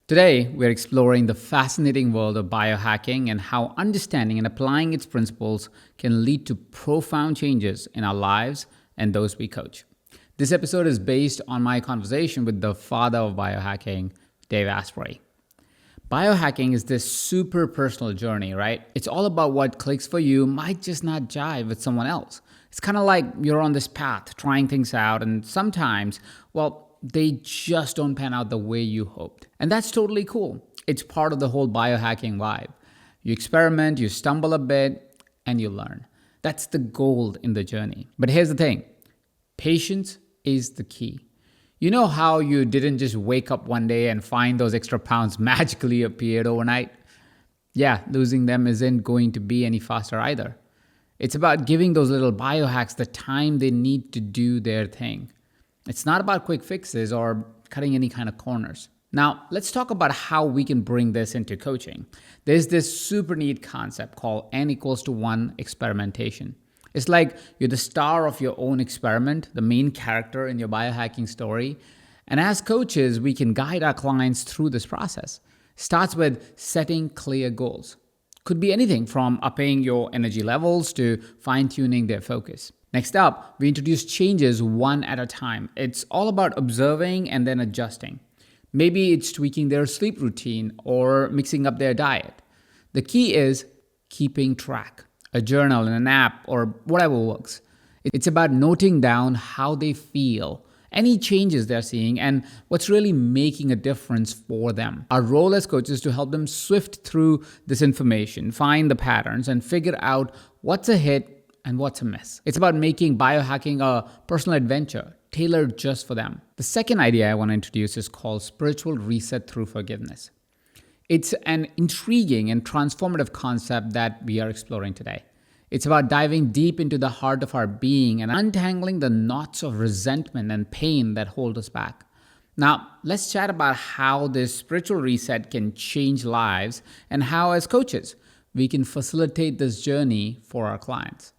Today, we're exploring the fascinating world of biohacking and how understanding and applying its principles can lead to profound changes in our lives and those we coach. This episode is based on my conversation with the father of biohacking, Dave Asprey. Biohacking is this super personal journey, right? It's all about what clicks for you might just not jive with someone else. It's kind of like you're on this path trying things out, and sometimes, they just don't pan out the way you hoped. And that's totally cool. It's part of the whole biohacking vibe. You experiment, you stumble a bit, and you learn. That's the gold in the journey. But here's the thing, patience is the key. You know how you didn't just wake up one day and find those extra pounds magically appeared overnight? Yeah, losing them isn't going to be any faster either. It's about giving those little biohacks the time they need to do their thing. It's not about quick fixes or cutting any kind of corners. Now, let's talk about how we can bring this into coaching. There's this super neat concept called N=1 experimentation. It's like you're the star of your own experiment, the main character in your biohacking story. And as coaches, we can guide our clients through this process. It starts with setting clear goals. Could be anything from upping your energy levels to fine-tuning their focus. Next up, we introduce changes one at a time. It's all about observing and then adjusting. Maybe it's tweaking their sleep routine or mixing up their diet. The key is keeping track, a journal, an app, or whatever works. It's about noting down how they feel, any changes they're seeing, and what's really making a difference for them. Our role as coaches is to help them sift through this information, find the patterns, and figure out what's a hit and what's a miss. It's about making biohacking a personal adventure, tailored just for them. The second idea I want to introduce is called spiritual reset through forgiveness. It's an intriguing and transformative concept that we are exploring today. It's about diving deep into the heart of our being and untangling the knots of resentment and pain that hold us back. Now, let's chat about how this spiritual reset can change lives and how, as coaches, we can facilitate this journey for our clients.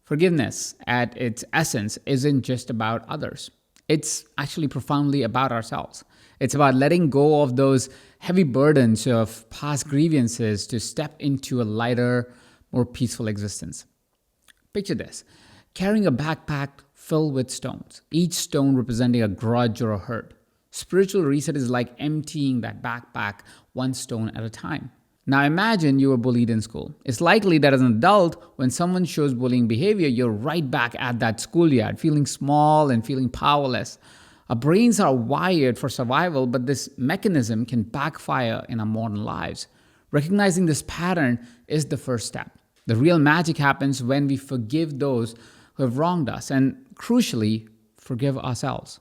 Forgiveness, at its essence, isn't just about others. It's actually profoundly about ourselves. It's about letting go of those heavy burdens of past grievances to step into a lighter, more peaceful existence. Picture this, carrying a backpack filled with stones, each stone representing a grudge or a hurt. Spiritual reset is like emptying that backpack one stone at a time. Now imagine you were bullied in school. It's likely that as an adult, when someone shows bullying behavior, you're right back at that schoolyard, feeling small and feeling powerless. Our brains are wired for survival, but this mechanism can backfire in our modern lives. Recognizing this pattern is the first step. The real magic happens when we forgive those who have wronged us and, crucially, forgive ourselves.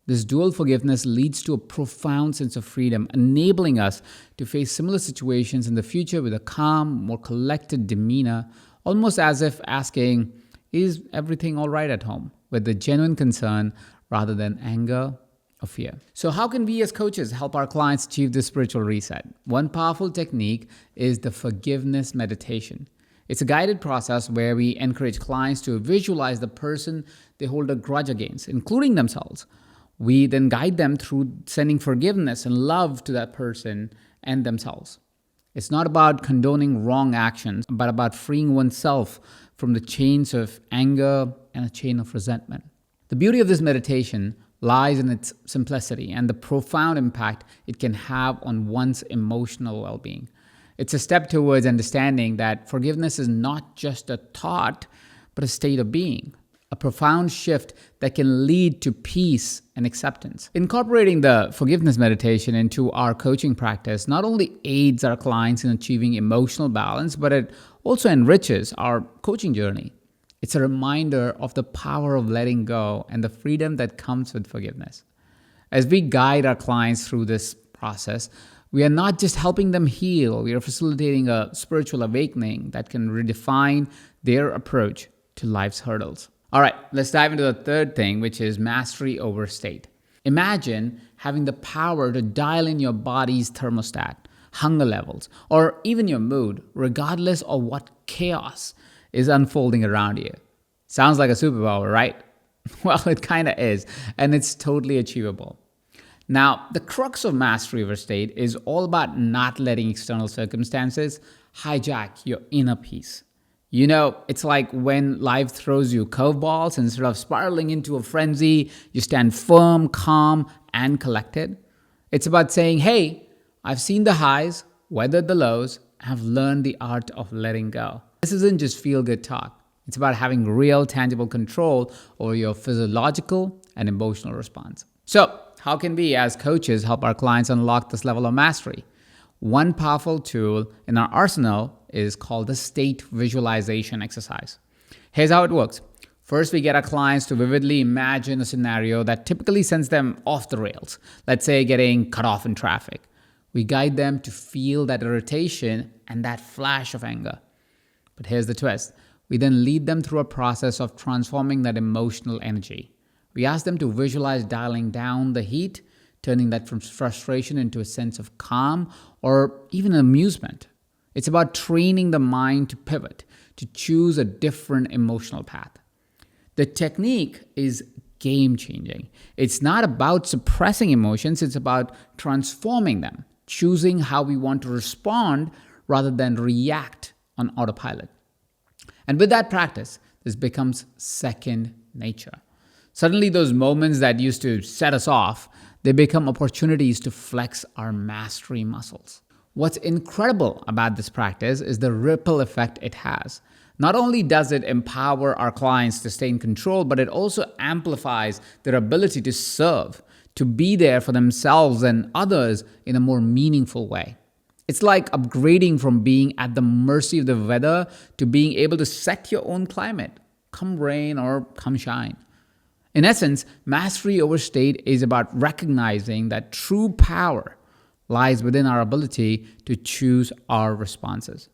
This dual forgiveness leads to a profound sense of freedom, enabling us to face similar situations in the future with a calm, more collected demeanor, almost as if asking, "Is everything all right at home?" with a genuine concern rather than anger or fear. So how can we as coaches help our clients achieve this spiritual reset? One powerful technique is the forgiveness meditation. It's a guided process where we encourage clients to visualize the person they hold a grudge against, including themselves. We then guide them through sending forgiveness and love to that person and themselves. It's not about condoning wrong actions, but about freeing oneself from the chains of anger and a chain of resentment. The beauty of this meditation lies in its simplicity and the profound impact it can have on one's emotional well-being. It's a step towards understanding that forgiveness is not just a thought, but a state of being. A profound shift that can lead to peace and acceptance. Incorporating the forgiveness meditation into our coaching practice not only aids our clients in achieving emotional balance, but it also enriches our coaching journey. It's a reminder of the power of letting go and the freedom that comes with forgiveness. As we guide our clients through this process, we are not just helping them heal, we are facilitating a spiritual awakening that can redefine their approach to life's hurdles. All right, let's dive into the third thing, which is mastery over state. Imagine having the power to dial in your body's thermostat, hunger levels, or even your mood, regardless of what chaos is unfolding around you. Sounds like a superpower, right? Well, it kind of is, and it's totally achievable. Now, the crux of mastery over state is all about not letting external circumstances hijack your inner peace. It's like when life throws you curveballs, instead of spiraling into a frenzy, you stand firm, calm, and collected. It's about saying, hey, I've seen the highs, weathered the lows, and have learned the art of letting go. This isn't just feel good talk. It's about having real, tangible control over your physiological and emotional response. So, how can we as coaches help our clients unlock this level of mastery? One powerful tool in our arsenal is called the state visualization exercise. Here's how it works. First, we get our clients to vividly imagine a scenario that typically sends them off the rails. Let's say getting cut off in traffic. We guide them to feel that irritation and that flash of anger. But here's the twist. We then lead them through a process of transforming that emotional energy. We ask them to visualize dialing down the heat, turning that from frustration into a sense of calm or even amusement. It's about training the mind to pivot, to choose a different emotional path. The technique is game-changing. It's not about suppressing emotions, it's about transforming them, choosing how we want to respond rather than react on autopilot. And with that practice, this becomes second nature. Suddenly, those moments that used to set us off, they become opportunities to flex our mastery muscles. What's incredible about this practice is the ripple effect it has. Not only does it empower our clients to stay in control, but it also amplifies their ability to serve, to be there for themselves and others in a more meaningful way. It's like upgrading from being at the mercy of the weather to being able to set your own climate, come rain or come shine. In essence, mastery over state is about recognizing that true power lies within our ability to choose our responses.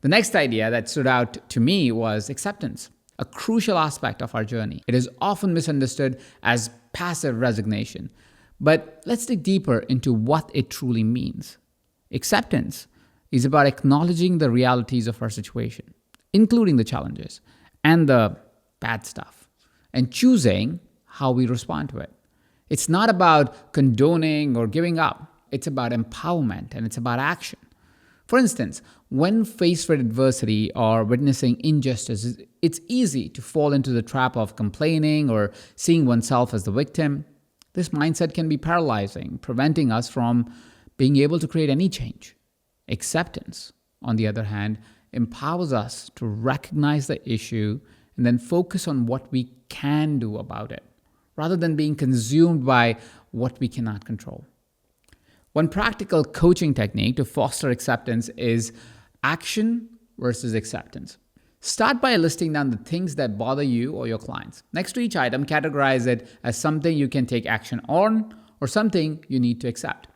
The next idea that stood out to me was acceptance, a crucial aspect of our journey. It is often misunderstood as passive resignation, but let's dig deeper into what it truly means. Acceptance is about acknowledging the realities of our situation, including the challenges and the bad stuff, and choosing how we respond to it. It's not about condoning or giving up. It's about empowerment and it's about action. For instance, when faced with adversity or witnessing injustice, it's easy to fall into the trap of complaining or seeing oneself as the victim. This mindset can be paralyzing, preventing us from being able to create any change. Acceptance, on the other hand, empowers us to recognize the issue and then focus on what we can do about it, rather than being consumed by what we cannot control. One practical coaching technique to foster acceptance is action versus acceptance. Start by listing down the things that bother you or your clients. Next to each item, categorize it as something you can take action on or something you need to accept.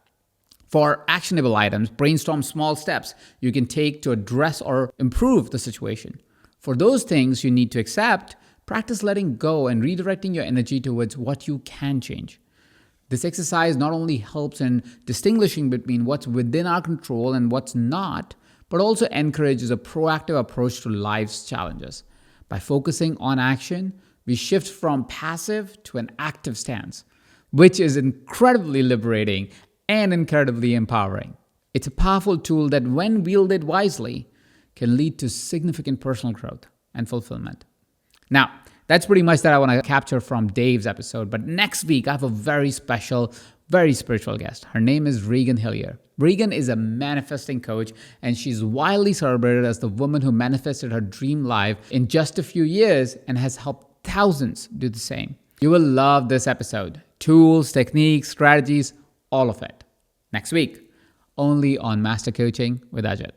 For actionable items, brainstorm small steps you can take to address or improve the situation. For those things you need to accept, practice letting go and redirecting your energy towards what you can change. This exercise not only helps in distinguishing between what's within our control and what's not, but also encourages a proactive approach to life's challenges. By focusing on action, we shift from passive to an active stance, which is incredibly liberating and incredibly empowering. It's a powerful tool that, when wielded wisely, can lead to significant personal growth and fulfillment. Now, that's pretty much that I want to capture from Dave's episode. But next week, I have a very special, very spiritual guest. Her name is Regan Hillier. Regan is a manifesting coach, and she's widely celebrated as the woman who manifested her dream life in just a few years and has helped thousands do the same. You will love this episode. Tools, techniques, strategies, all of it. Next week, only on Master Coaching with Ajit.